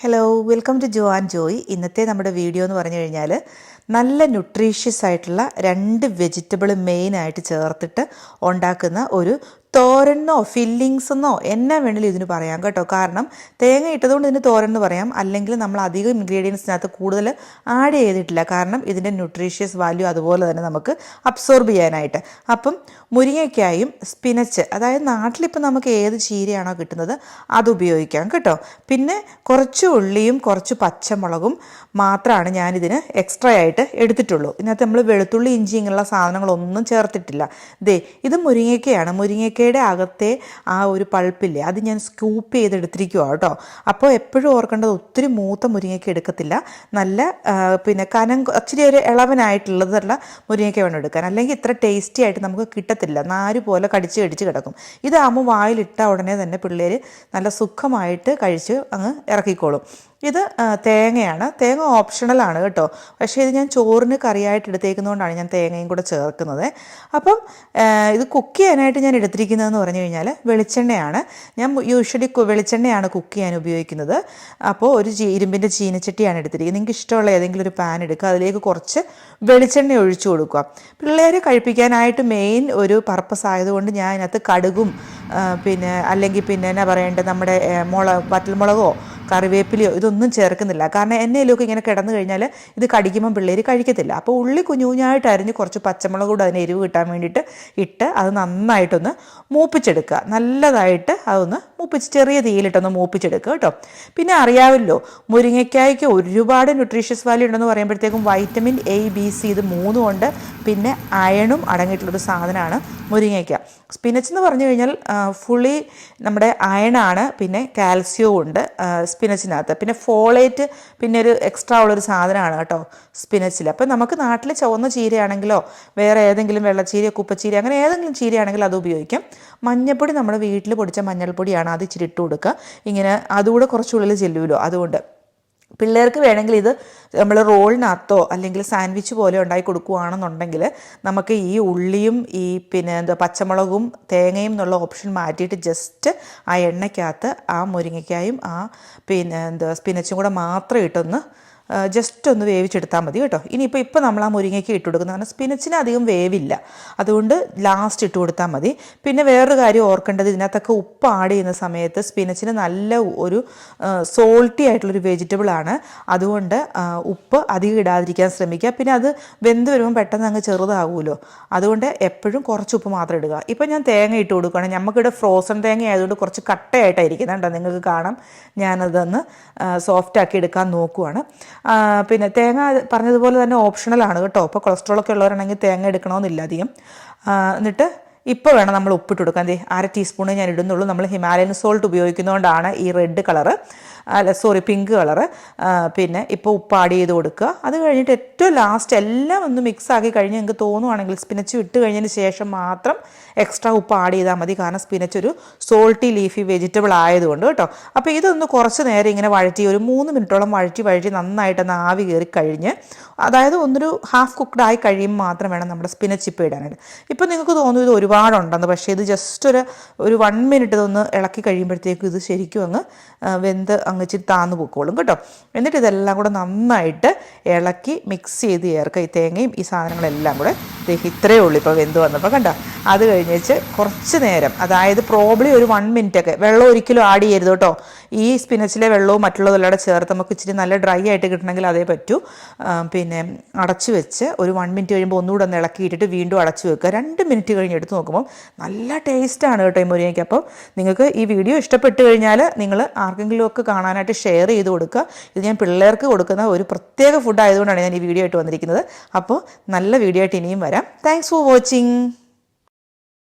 Hello welcome to Jo and Joy. ഇന്നത്തെ നമ്മുടെ video എന്ന് പറഞ്ഞു കഴിഞ്ഞാൽ നല്ല ന്യൂട്രീഷ്യസ് ആയിട്ടുള്ള 2 വെജിറ്റബിൾ മെയിനായിട്ട് ചേർത്തിട്ട് ഉണ്ടാക്കുന്ന ഒരു തോരനോ ഫില്ലിങ്സ് എന്നോ എന്നാ വേണമെങ്കിലും ഇതിന് പറയാം കേട്ടോ. കാരണം തേങ്ങ ഇട്ടതുകൊണ്ട് ഇതിന് തോരൻ എന്ന് പറയാം. അല്ലെങ്കിൽ നമ്മൾ അധികം ഇൻഗ്രീഡിയൻസിനകത്ത് കൂടുതൽ ആഡ് ചെയ്തിട്ടില്ല. കാരണം ഇതിൻ്റെ ന്യൂട്രീഷ്യസ് വാല്യൂ അതുപോലെ തന്നെ നമുക്ക് അബ്സോർബ് ചെയ്യാനായിട്ട്. അപ്പം മുരിങ്ങയ്ക്കായും സ്പിനച്ച്, അതായത് നാട്ടിലിപ്പോൾ നമുക്ക് ഏത് ചീരയാണോ കിട്ടുന്നത് അത് ഉപയോഗിക്കാം കേട്ടോ. പിന്നെ കുറച്ച് ഉള്ളിയും കുറച്ച് പച്ചമുളകും മാത്രമാണ് ഞാനിതിന് എക്സ്ട്രാ ആയിട്ട് എടുത്തിട്ടുള്ളൂ. ഇതിനകത്ത് നമ്മൾ വെളുത്തുള്ളി ഇഞ്ചി ഇങ്ങനെയുള്ള സാധനങ്ങളൊന്നും ചേർത്തിട്ടില്ല. ഇത് മുരിങ്ങയ്ക്കയാണ്. മുരിങ്ങയ്ക്കയുടെ അകത്തെ ആ ഒരു പൾപ്പില്ലേ, അത് ഞാൻ സ്കൂപ്പ് ചെയ്തെടുത്തിരിക്കുക കേട്ടോ. അപ്പോൾ എപ്പോഴും ഓർക്കേണ്ടത് ഒത്തിരി മൂത്ത മുരിങ്ങയ്ക്ക എടുക്കത്തില്ല. നല്ല പിന്നെ ഇച്ചിരി ഒരു ഇളവനായിട്ടുള്ളതുള്ള മുരിങ്ങയ്ക്ക വേണം എടുക്കാൻ. അല്ലെങ്കിൽ ഇത്ര ടേസ്റ്റി ആയിട്ട് നമുക്ക് കിട്ടത്തില്ല. നാര് പോലെ കടിച്ച് കിടക്കും. ഇതാകുമ്പോൾ വായിലിട്ട ഉടനെ തന്നെ പിള്ളേർ നല്ല സുഖമായിട്ട് കഴിച്ച് അങ്ങ് ഇറക്കിക്കോളും. ഇത് തേങ്ങയാണ്. തേങ്ങ ഓപ്ഷണലാണ് കേട്ടോ. പക്ഷേ ഇത് ഞാൻ ചോറിന് കറിയായിട്ട് എടുത്തേക്കുന്നതുകൊണ്ടാണ് ഞാൻ തേങ്ങയും കൂടെ ചേർക്കുന്നത്. അപ്പം ഇത് കുക്ക് ചെയ്യാനായിട്ട് ഞാൻ എടുത്തിരിക്കുന്നതെന്ന് പറഞ്ഞു കഴിഞ്ഞാൽ വെളിച്ചെണ്ണയാണ്. ഞാൻ യൂഷ്വലി വെളിച്ചെണ്ണയാണ് കുക്ക് ചെയ്യാൻ ഉപയോഗിക്കുന്നത്. അപ്പോൾ ഒരു ഇരുമ്പിൻ്റെ ചീനച്ചട്ടിയാണ് എടുത്തിരിക്കുന്നത്. നിങ്ങൾക്ക് ഇഷ്ടമുള്ള ഏതെങ്കിലും ഒരു പാൻ എടുക്കുക, അതിലേക്ക് കുറച്ച് വെളിച്ചെണ്ണ ഒഴിച്ചു കൊടുക്കുക. പിള്ളേരെ കഴിപ്പിക്കാനായിട്ട് മെയിൻ ഒരു പർപ്പസ് ആയതുകൊണ്ട് ഞാൻ അതിനകത്ത് കടുകും പിന്നെ അല്ലെങ്കിൽ പിന്നെ എന്നാ പറയേണ്ടത്, നമ്മുടെ വറ്റൽമുളകോ കറിവേപ്പിലയോ ഇതൊന്നും ചേർക്കുന്നില്ല. കാരണം എണ്ണയിലൊക്കെ ഇങ്ങനെ കിടന്നു കഴിഞ്ഞാൽ ഇത് കടിക്കുമ്പം പിള്ളേർ കഴിക്കത്തില്ല. അപ്പോൾ ഉള്ളി കുഞ്ഞുകുഞ്ഞായിട്ട് അരിഞ്ഞ് കുറച്ച് പച്ചമുളക് കൂടെ അതിന് എരിവ് കിട്ടാൻ വേണ്ടിയിട്ട് ഇട്ട് അത് നന്നായിട്ടൊന്ന് മൂപ്പിച്ചെടുക്കുക. നല്ലതായിട്ട് അതൊന്ന് ചെറിയ തീയിലിട്ടൊന്ന് മൂപ്പിച്ചെടുക്കുക കേട്ടോ. പിന്നെ അറിയാമല്ലോ, മുരിങ്ങയ്ക്കായ്ക്ക് ഒരുപാട് ന്യൂട്രീഷ്യസ് വാല്യൂ ഉണ്ടെന്ന് പറയുമ്പോഴത്തേക്കും വൈറ്റമിൻ എ ബി സി ഇത് 3 ഉണ്ട്. പിന്നെ അയണും അടങ്ങിയിട്ടുള്ളൊരു സാധനമാണ് മുരിങ്ങയ്ക്ക. സ്പിനച്ച് എന്ന് പറഞ്ഞു കഴിഞ്ഞാൽ ഫുള്ളി നമ്മുടെ അയണാണ്. പിന്നെ കാൽസ്യവും ഉണ്ട് സ്പിനച്ചിനകത്ത്. പിന്നെ ഫോളേറ്റ് പിന്നെ ഒരു എക്സ്ട്രാ ഉള്ളൊരു സാധനമാണ് കേട്ടോ സ്പിനച്ചിൽ. അപ്പം നമുക്ക് നാട്ടിൽ ചുവന്ന ചീരയാണെങ്കിലോ വേറെ ഏതെങ്കിലും വെള്ളച്ചീര കുപ്പച്ചീര അങ്ങനെ ഏതെങ്കിലും ചീരയാണെങ്കിലും അത് ഉപയോഗിക്കാം. മഞ്ഞൾപ്പൊടി നമ്മുടെ വീട്ടിൽ പൊടിച്ച മഞ്ഞൾപ്പൊടിയാണ്, അത് ഇച്ചിരി ഇട്ട് കൊടുക്കുക. ഇങ്ങനെ അതുകൂടെ കുറച്ചുള്ളിൽ ചെല്ലുമല്ലോ. അതുകൊണ്ട് പിള്ളേർക്ക് വേണമെങ്കിൽ ഇത് നമ്മൾ റോളിനകത്തോ അല്ലെങ്കിൽ സാൻഡ്വിച്ച് പോലെ ഉണ്ടാക്കി കൊടുക്കുകയാണെന്നുണ്ടെങ്കിൽ നമുക്ക് ഈ ഉള്ളിയും ഈ പിന്നെ പച്ചമുളകും തേങ്ങയും എന്നുള്ള ഓപ്ഷൻ മാറ്റിയിട്ട് ജസ്റ്റ് ആ എണ്ണയ്ക്കകത്ത് ആ മുരിങ്ങയ്ക്കായും ആ പിന്നെ സ്പിനച്ചും കൂടെ മാത്രം ഇട്ടൊന്ന് ജസ്റ്റ് ഒന്ന് വേവിച്ചെടുത്താൽ മതി കേട്ടോ. ഇനിയിപ്പോൾ നമ്മൾ ആ മുരിങ്ങയ്ക്ക് ഇട്ട് കൊടുക്കുന്നത്, കാരണം സ്പിനച്ചിന് അധികം വേവില്ല, അതുകൊണ്ട് ലാസ്റ്റ് ഇട്ട് കൊടുത്താൽ മതി. പിന്നെ വേറൊരു കാര്യം ഓർക്കേണ്ടത്, ഇതിനകത്തൊക്കെ ഉപ്പ് ആഡ് ചെയ്യുന്ന സമയത്ത് സ്പിനച്ചിന് നല്ല ഒരു സോൾട്ടി ആയിട്ടുള്ളൊരു വെജിറ്റബിൾ ആണ്. അതുകൊണ്ട് ഉപ്പ് അധികം ഇടാതിരിക്കാൻ ശ്രമിക്കുക. പിന്നെ അത് വെന്ത് വരുമ്പോൾ പെട്ടെന്ന് അങ്ങ് ചെറുതാകുമല്ലോ, അതുകൊണ്ട് എപ്പോഴും കുറച്ച് ഉപ്പ് മാത്രം ഇടുക. ഇപ്പം ഞാൻ തേങ്ങ ഇട്ട് കൊടുക്കുകയാണ്. നമുക്കിവിടെ ഫ്രോസൺ തേങ്ങ ആയതുകൊണ്ട് കുറച്ച് കട്ടയായിട്ടായിരിക്കുന്നത് കേട്ടോ. നിങ്ങൾക്ക് കാണാം, ഞാനതൊന്ന് സോഫ്റ്റാക്കി എടുക്കാൻ നോക്കുവാണ്. പിന്നെ തേങ്ങ പറഞ്ഞതുപോലെ തന്നെ ഓപ്ഷണലാണ് കേട്ടോ. ഇപ്പോൾ കൊളസ്ട്രോളൊക്കെ ഉള്ളവരാണെങ്കിൽ തേങ്ങ എടുക്കണമെന്നില്ല അധികം. എന്നിട്ട് ഇപ്പോൾ വേണം നമ്മൾ ഉപ്പിട്ട് കൊടുക്കാൻ. 1/2 ടീസ്പൂണേ ഞാൻ ഇടുന്നുള്ളൂ. നമ്മൾ ഹിമാലയൻ സോൾട്ട് ഉപയോഗിക്കുന്നതുകൊണ്ടാണ് ഈ റെഡ് കളറ്, പിങ്ക് കളറ്. പിന്നെ ഇപ്പോൾ ഉപ്പ് ആഡ് ചെയ്ത് കൊടുക്കുക. അത് കഴിഞ്ഞിട്ട് ഏറ്റവും ലാസ്റ്റ് എല്ലാം ഒന്ന് മിക്സ് ആക്കി കഴിഞ്ഞ് നിങ്ങൾക്ക് തോന്നുവാണെങ്കിൽ സ്പിനച്ച് ഇട്ട് കഴിഞ്ഞതിന് ശേഷം മാത്രം എക്സ്ട്രാ ഉപ്പ് ആഡ് ചെയ്താൽ മതി. കാരണം സ്പിനച്ച് ഒരു സോൾട്ടി ലീഫി വെജിറ്റബിൾ ആയതുകൊണ്ട് കേട്ടോ. അപ്പോൾ ഇതൊന്ന് കുറച്ച് നേരം ഇങ്ങനെ വഴറ്റി ഒരു 3 മിനിറ്റോളം വഴറ്റി നന്നായിട്ടൊന്ന് ആവി കയറി കഴിഞ്ഞ്, അതായത് ഒന്നൊരു ഹാഫ് കുക്ക്ഡ് ആയി കഴിയുമ്പോൾ മാത്രം വേണം നമ്മുടെ സ്പിനച്ച് ഇപ്പോൾ ഇടാനായിട്ട്. ഇപ്പോൾ നിങ്ങൾക്ക് തോന്നും ഇത് ഒരുപാടുണ്ടെന്ന്, പക്ഷേ ഇത് ജസ്റ്റ് ഒരു 1 മിനിറ്റ് ഇതൊന്ന് ഇളക്കി കഴിയുമ്പോഴത്തേക്കും ഇത് ശരിക്കും അങ്ങ് വെന്ത് അങ്ങ് ഇച്ചിരി താന്നു പൊക്കോളും കേട്ടോ. എന്നിട്ട് ഇതെല്ലാം കൂടെ നന്നായിട്ട് ഇളക്കി മിക്സ് ചെയ്ത് ചേർക്കുക. ഈ തേങ്ങയും ഈ സാധനങ്ങളെല്ലാം കൂടെ ഇത്രയേ ഉള്ളൂ ഇപ്പോൾ വെന്ത് വന്നപ്പോൾ കണ്ടോ. അത് കഴിഞ്ഞേച്ച് കുറച്ച് നേരം, അതായത് പ്രോബ്ലി ഒരു 1 മിനിറ്റൊക്കെ, വെള്ളം ഒരിക്കലും ആഡ് ചെയ്യരുത് കേട്ടോ. ഈ സ്പിനച്ചിലെ വെള്ളവും മറ്റുള്ളതെല്ലാം ചേർത്ത് നമുക്ക് ഇച്ചിരി നല്ല ഡ്രൈ ആയിട്ട് കിട്ടണമെങ്കിൽ അതേ പറ്റൂ. പിന്നെ അടച്ചു വെച്ച് ഒരു 1 മിനിറ്റ് കഴിയുമ്പോൾ ഒന്നുകൂടെ ഒന്ന് ഇളക്കിയിട്ടിട്ട് വീണ്ടും അടച്ചു വെക്കുക. 2 മിനിറ്റ് കഴിഞ്ഞ് എടുത്ത് നോക്കുമ്പോൾ നല്ല ടേസ്റ്റാണ് കേട്ടോ ഈ മുരിങ്ങയ്ക്ക്. അപ്പോൾ നിങ്ങൾക്ക് ഈ വീഡിയോ ഇഷ്ടപ്പെട്ട് കഴിഞ്ഞാൽ നിങ്ങൾ ആർക്കെങ്കിലും ഒക്കെ കാണാനായിട്ട് ഷെയർ ചെയ്ത് കൊടുക്കുക. ഇത് ഞാൻ പിള്ളേർക്ക് കൊടുക്കുന്ന ഒരു പ്രത്യേക ഫുഡ് ആയതുകൊണ്ടാണ് ഞാൻ ഈ വീഡിയോ ആയിട്ട് വന്നിരിക്കുന്നത്. അപ്പോൾ നല്ല വീഡിയോ ആയിട്ട് ഇനിയും വരാം. Thanks for watching.